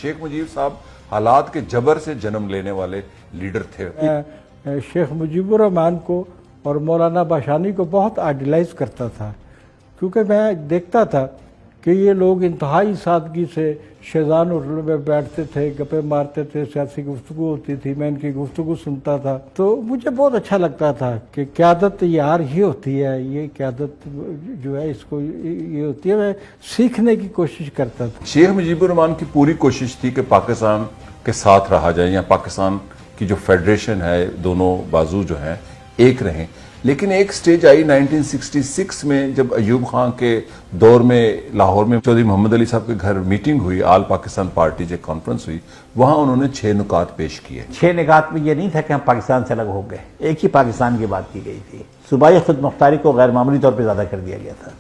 शेख मुजीब साहब हालात के जबर से जन्म लेने वाले लीडर थे। शेख मुजीबुर रहमान को और मौलाना बाशानी को बहुत आइडलाइज करता था, क्योंकि मैं देखता था कि ये लोग इंतहाई सादगी से शेजान होटल में बैठते थे, गप्पे मारते थे, सियासी गुफ्तगू होती थी, मैं इनकी गुफ्तगू सुनता था तो मुझे बहुत अच्छा लगता था कि क़यादत यार ही होती है, ये क़यादत जो है इसको ये होती है। मैं सीखने की कोशिश करता था। शेख मुजीबुर रहमान की पूरी कोशिश थी कि पाकिस्तान के साथ रहा जाए, या पाकिस्तान की जो फेडरेशन है, दोनों बाजू जो हैं एक रहें। लेकिन एक स्टेज आई 1966 में, जब अयूब खान के दौर में लाहौर में चौधरी मोहम्मद अली साहब के घर मीटिंग हुई, आल पाकिस्तान पार्टी जो कॉन्फ्रेंस हुई, वहां उन्होंने 6 नुकात पेश किए। 6 निकात में ये नहीं था कि हम पाकिस्तान से अलग हो गए, एक ही पाकिस्तान की बात की गई थी। सूबाई खुद मुख्तारी को गैर मामूली तौर पर ज्यादा कर दिया गया था।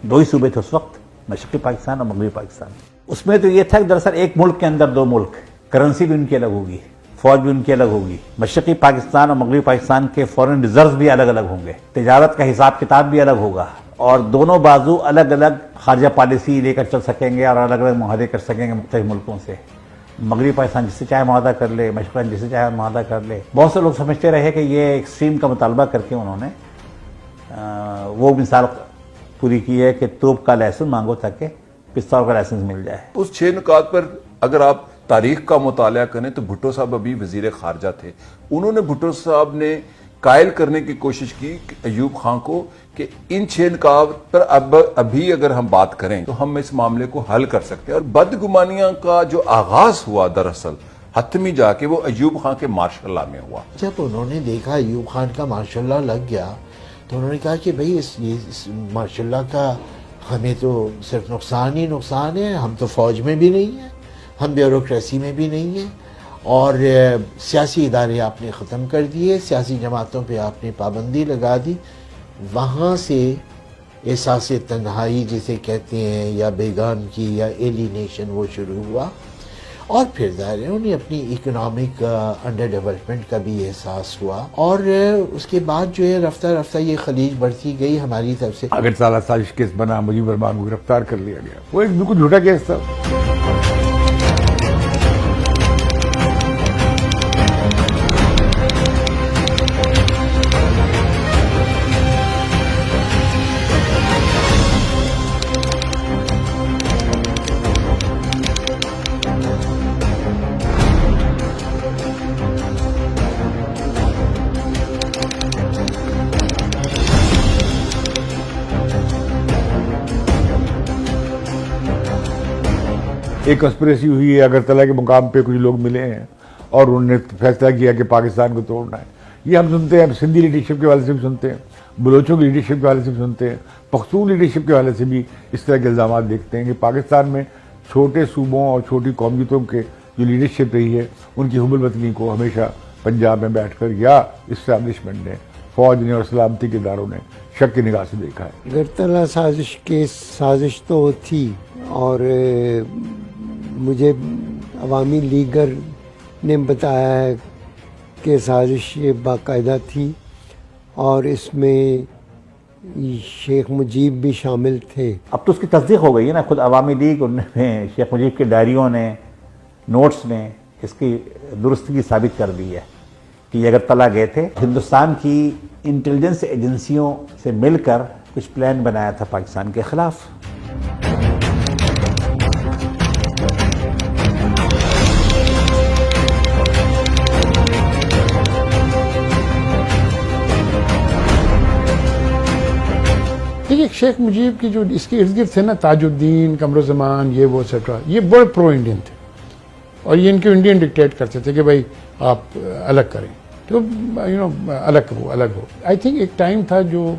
2 ही सूबे थे उस वक्त, मशरक़ी पाकिस्तान और मगरबी पाकिस्तान। उसमें तो ये था कि दरअसल एक मुल्क के अंदर 2 मुल्क, करेंसी भी उनकी अलग होगी, फौज भी उनकी अलग होगी, मशरक़ी पाकिस्तान और मगरबी पाकिस्तान के फॉरेन रिजर्व भी अलग अलग होंगे, तिजारत का हिसाब किताब भी अलग होगा, और दोनों बाजू अलग अलग खारजा पॉलिसी लेकर चल सकेंगे और अलग अलग मुआहदे कर सकेंगे मुख्तलिफ मुल्कों से। मगरबी पाकिस्तान जिससे चाहे मुआहदा कर ले, मशरक़ी जिससे चाहे मुआहदा कर ले। बहुत से लोग समझते रहे कि ये एक्सट्रीम का मुतालबा करके उन्होंने वो मिसाल पूरी की है कि तोप का लाइसेंस मांगो ताकि पिस्तौल का लाइसेंस मिल जाए। उस 6 नुकात पर अगर आप तारीख का मुताला करें तो भुट्टो साहब अभी वजीर खारजा थे। उन्होंने, भुट्टो साहब ने कायल करने की कोशिश की अयूब खान को कि इन 6 नुकात पर अभी अगर हम बात करें तो हम इस मामले को हल कर सकते हैं। और बदगुमानियां का जो आगाज हुआ दरअसल हतमी जाके वो अयूब खान के मार्शल लॉ में हुआ। जब उन्होंने देखा अयूब खान का मार्शल लॉ लग गया तो उन्होंने कहा कि भाई इस मार्शल लॉ का हमें तो सिर्फ नुकसान ही नुकसान है, हम तो फौज में भी नहीं हैं, हम ब्यूरोक्रेसी में भी नहीं हैं, और सियासी इदारे आपने ख़त्म कर दिए, सियासी जमातों पे आपने पाबंदी लगा दी। वहाँ से एहसास तन्हाई जिसे कहते हैं या बेगान की या एलिनेशन वो शुरू हुआ, और फिर ज़ाहिर है उन्हें अपनी इकोनॉमिक अंडर डेवलपमेंट का भी एहसास हुआ, और उसके बाद जो है रफ्ता रफ्ता ये खलीज बढ़ती गई हमारी तरफ से। अगरतला साजिश केस बना, मुजीबुर रहमान को गिरफ्तार कर लिया गया, वो एक बिल्कुल झूठा केस था। एक कंस्पिरेसी हुई है, अगरतला के मुकाम पे कुछ लोग मिले हैं और उन्होंने फैसला किया कि पाकिस्तान को तोड़ना है। ये हम सुनते हैं, सिंधी लीडरशिप के हवाले से भी सुनते हैं, बलोचों की लीडरशिप के हवाले से भी सुनते हैं, पख्तून लीडरशिप के हवाले से भी इस तरह के इल्ज़ाम देखते हैं कि पाकिस्तान में छोटे सूबों और छोटी कौमियतों के जो लीडरशिप रही है उनकी हुबुल वतनी को हमेशा पंजाब में बैठकर या इस्टेब्लिशमेंट ने, फौज ने और सलामती के इदारों ने शक की निगाह से देखा है। अगरतला साजिश केस साजिश तो थी, और मुझे अवामी लीगर ने बताया है कि साजिश ये बाकायदा थी और इसमें शेख मुजीब भी शामिल थे। अब तो उसकी तस्दीक हो गई है ना, खुद अवामी लीग उन्होंने शेख मुजीब के डायरियों ने, नोट्स ने इसकी दुरुस्तगी साबित कर दी है कि ये अगरतला गए थे, हिंदुस्तान की इंटेलिजेंस एजेंसियों से मिलकर कुछ प्लान बनाया था पाकिस्तान के खिलाफ। देखिए, शेख मुजीब की जो इसके इर्द गिर्द थे ना, ताजुद्दीन, कमरुज़्ज़मान, ये वो एक्सेट्रा, ये बड़े प्रो इंडियन थे और ये इनको इंडियन डिक्टेट करते थे कि भाई आप अलग करें, तो अलग हो। आई थिंक एक टाइम था जो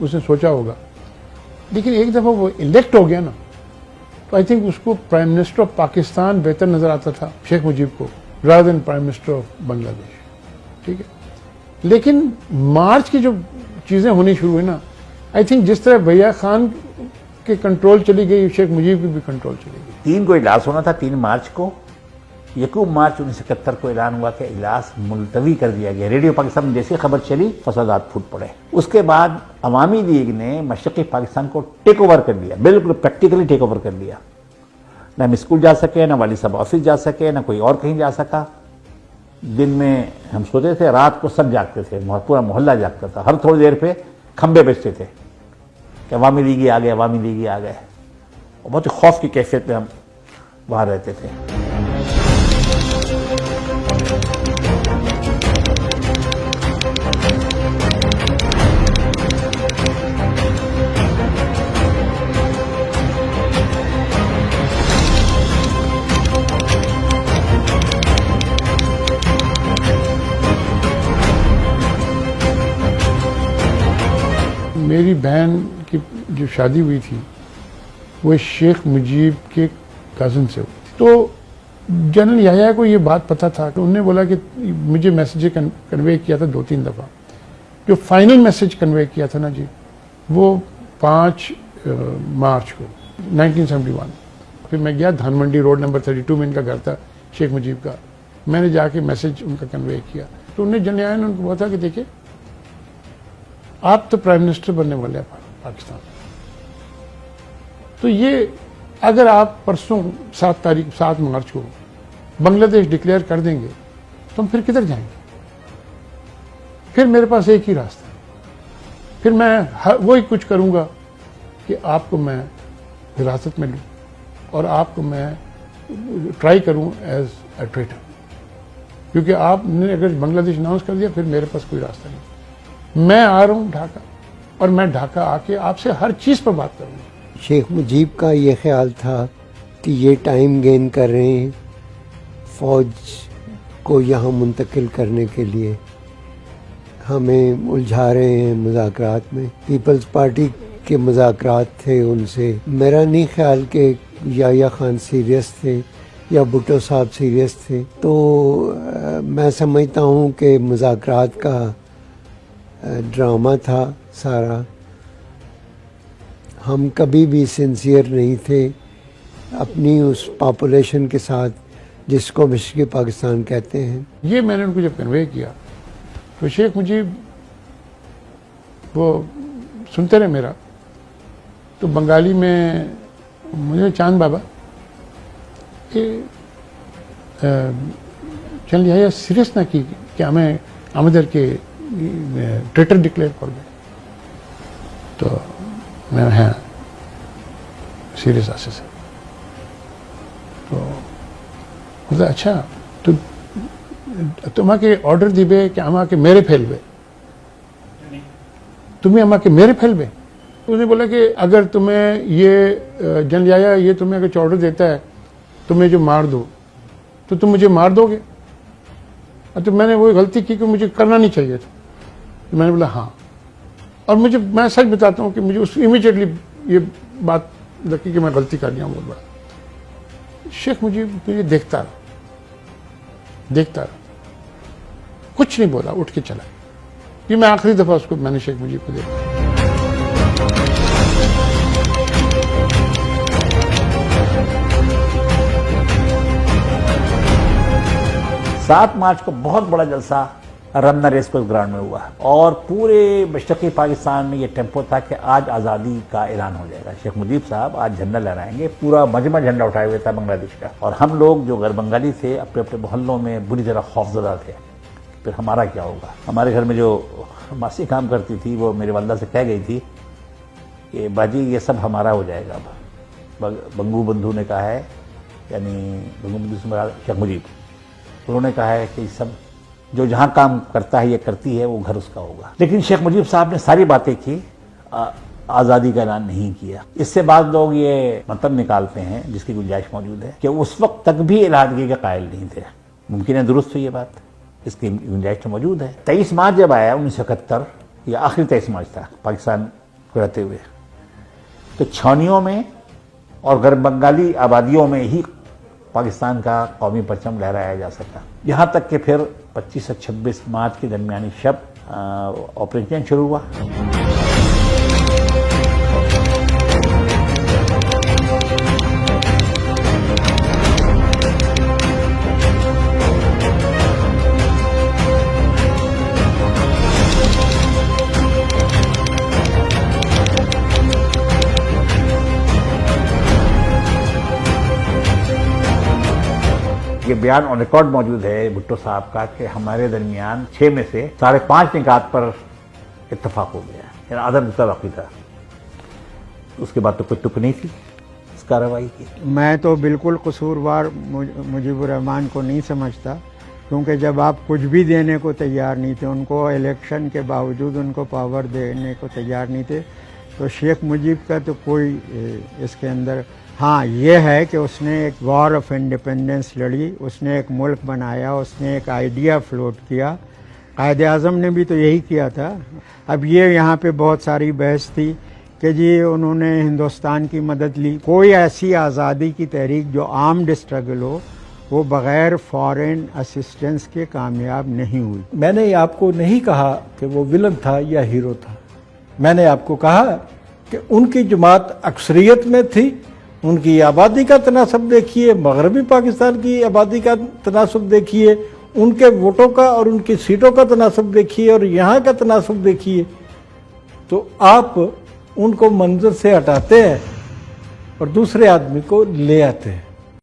उसने सोचा होगा, लेकिन एक दफ़ा वो इलेक्ट हो गया ना, तो आई थिंक उसको प्राइम मिनिस्टर ऑफ पाकिस्तान बेहतर नज़र आता था शेख मुजीब को, rather than prime minister of Bangladesh. ठीक है, लेकिन मार्च की जो चीज़ें होनी शुरू हुई ना, आई थिंक जिस तरह भैया खान के कंट्रोल चली गई, शेख मुजीब की भी कंट्रोल चली गई। 3 को इजलास होना था, 3 मार्च को। 1 मार्च 1971 को ऐलान हुआ कि इजलास मुलतवी कर दिया गया। रेडियो पाकिस्तान में जैसी खबर चली, फसादात फूट पड़े। उसके बाद अवामी लीग ने मशरक़ी पाकिस्तान को टेक ओवर कर लिया, बिल्कुल प्रैक्टिकली टेक ओवर कर लिया। نہ ہم اسکول جا سکے، نہ والد صاحب آفس جا سکے، نہ کوئی اور کہیں جا سکا. دن میں ہم سوتے تھے، رات کو سب جاگتے تھے، پورا محلہ جاگتا تھا. ہر تھوڑی دیر پہ کھمبے بیچتے تھے کہ عوامی لیگی آ گئے، عوامی لیگی آ گئے. اور بہت ہی خوف کی کیفیت میں ہم وہاں رہتے تھے. میری بہن کی جو شادی ہوئی تھی وہ شیخ مجیب کے کزن سے ہوئی تھی. تو جنرل یحییٰ کو یہ بات پتہ تھا کہ انہوں نے بولا کہ مجھے میسیج کنوے کیا تھا 2-3 دفعہ. جو فائنل میسیج کنوے کیا تھا نا جی، وہ 5 مارچ کو 1971. پھر میں گیا دھان منڈی روڈ نمبر 32 میں ان کا گھر تھا شیخ مجیب کا. میں نے جا کے میسیج ان کا کنوے کیا. تو انہوں نے جنرل یحییٰ نے ان کو بولا تھا کہ دیکھیں آپ تو پرائم منسٹر بننے والے ہیں پاکستان. تو یہ اگر آپ پرسوں 7 مارچ کو بنگلہ دیش ڈکلیئر کر دیں گے تو ہم پھر کدھر جائیں گے؟ پھر میرے پاس ایک ہی راستہ ہے، پھر میں وہی کچھ کروں گا کہ آپ کو میں حراست میں لوں اور آپ کو میں ٹرائی کروں ایز اے ٹریٹر. کیونکہ آپ نے اگر بنگلہ دیش اناؤنس کر دیا پھر میرے پاس کوئی راستہ نہیں. میں آ رہا ہوں ڈھاکہ، اور میں ڈھاکہ آ کے آپ سے ہر چیز پر بات کروں گا. شیخ مجیب کا یہ خیال تھا کہ یہ ٹائم گین کر رہے ہیں فوج کو یہاں منتقل کرنے کے لیے، ہمیں الجھا رہے ہیں مذاکرات میں. پیپلز پارٹی کے مذاکرات تھے ان سے. میرا نہیں خیال کہ یحییٰ خان سیریس تھے یا بھٹو صاحب سیریس تھے. تو میں سمجھتا ہوں کہ مذاکرات کا ڈرامہ تھا سارا. ہم کبھی بھی سنسیئر نہیں تھے اپنی اس پاپولیشن کے ساتھ جس کو مشرقی پاکستان کہتے ہیں. یہ میں نے ان کو جب کنوے کیا تو شیخ مجیب وہ سنتے رہے میرا. تو بنگالی میں مجھے چاند بابا کہ چل یحییٰ سیریس نہ کی کہ ہمیں আমাদের کے ٹریٹر ڈکلیئر کر دیں. تو میں ہاں سیریس آسے سے. تو بولتا اچھا تو تم کے آرڈر دیبے کہ ہم کے میرے پھیلبے، تمہیں ہم کے میرے پھیلبے. اس نے بولا کہ اگر تمہیں یہ جنرل یحییٰ یہ تمہیں اگر آرڈر دیتا ہے تمہیں جو مار دو تو تم مجھے مار دو گے. تو میں نے وہ غلطی کی کہ مجھے کرنا نہیں چاہیے تھا. تو میں نے بولا ہاں. اور میں سچ بتاتا ہوں کہ مجھے اس امیجیٹلی یہ بات لگی کہ میں غلطی کر لیا ہوں بہت بڑا. شیخ مجیب مجھے دیکھتا رہا، کچھ نہیں بولا، اٹھ کے چلا. یہ میں آخری دفعہ اس کو میں نے شیخ مجیب کو دیکھا. 7 مارچ کو بہت بڑا جلسہ رمنا ریس کورس گراؤنڈ میں ہوا اور پورے مشرقی پاکستان میں یہ ٹیمپو تھا کہ آج آزادی کا اعلان ہو جائے گا. شیخ مجیب صاحب آج جھنڈا لہرائیں گے. پورا مجمع جھنڈا اٹھائے ہوئے تھا بنگلہ دیش کا. اور ہم لوگ جو غیر بنگالی تھے اپنے اپنے محلوں میں بری طرح خوفزدہ تھے پھر ہمارا کیا ہوگا. ہمارے گھر میں جو ماسی کام کرتی تھی وہ میری والدہ سے کہہ گئی تھی کہ باجی یہ سب ہمارا ہو جائے گا. اب بنگو بندھو نے کہا ہے، یعنی بنگو بندھو سے مراد شیخ مجیب، انہوں نے کہا ہے کہ سب جو جہاں کام کرتا ہے یہ کرتی ہے وہ گھر اس کا ہوگا. لیکن شیخ مجیب صاحب نے ساری باتیں کی، آزادی کا اعلان نہیں کیا. اس سے بعض لوگ یہ مطلب نکالتے ہیں جس کی گنجائش موجود ہے کہ اس وقت تک بھی اعلانیے کے قائل نہیں تھے. ممکن ہے درست ہو یہ بات، اس کی گنجائش تو موجود ہے. 23 مارچ جب آیا 1971 یہ آخری 23 مارچ تھا پاکستان کو رہتے ہوئے، تو چھاؤنیوں میں اور غیر بنگالی آبادیوں میں ہی پاکستان کا قومی پرچم لہرایا جا سکا. یہاں تک کہ پھر 25 سے 26 مارچ کی درمیانی شب آپریشن شروع ہوا. یہ بیان آن ریکارڈ موجود ہے بھٹو صاحب کا کہ ہمارے درمیان 6 میں سے 5.5 نکات پر اتفاق ہو گیا، یعنی عدم نقطہ باقی تھا. اس کے بعد تو کوئی ٹک نہیں تھی اس کارروائی کی. میں تو بالکل قصوروار مجیب الرحمان کو نہیں سمجھتا، کیونکہ جب آپ کچھ بھی دینے کو تیار نہیں تھے، ان کو الیکشن کے باوجود ان کو پاور دینے کو تیار نہیں تھے، تو شیخ مجیب کا تو کوئی اس کے اندر، ہاں یہ ہے کہ اس نے ایک وار آف انڈیپینڈنس لڑی، اس نے ایک ملک بنایا، اس نے ایک آئیڈیا فلوٹ کیا. قائد اعظم نے بھی تو یہی کیا تھا. اب یہ یہاں پہ بہت ساری بحث تھی کہ جی انہوں نے ہندوستان کی مدد لی. کوئی ایسی آزادی کی تحریک جو آرمڈ اسٹرگل ہو وہ بغیر فارن اسسٹنس کے کامیاب نہیں ہوئی. میں نے آپ کو نہیں کہا کہ وہ ولن تھا یا ہیرو تھا، میں نے آپ کو کہا کہ ان کی جماعت اکثریت میں تھی. ان کی آبادی کا تناسب دیکھیے، مغربی پاکستان کی آبادی کا تناسب دیکھیے، ان کے ووٹوں کا اور ان کی سیٹوں کا تناسب دیکھیے اور یہاں کا تناسب دیکھیے، تو آپ ان کو منظر سے ہٹاتے ہیں اور دوسرے آدمی کو لے آتے ہیں.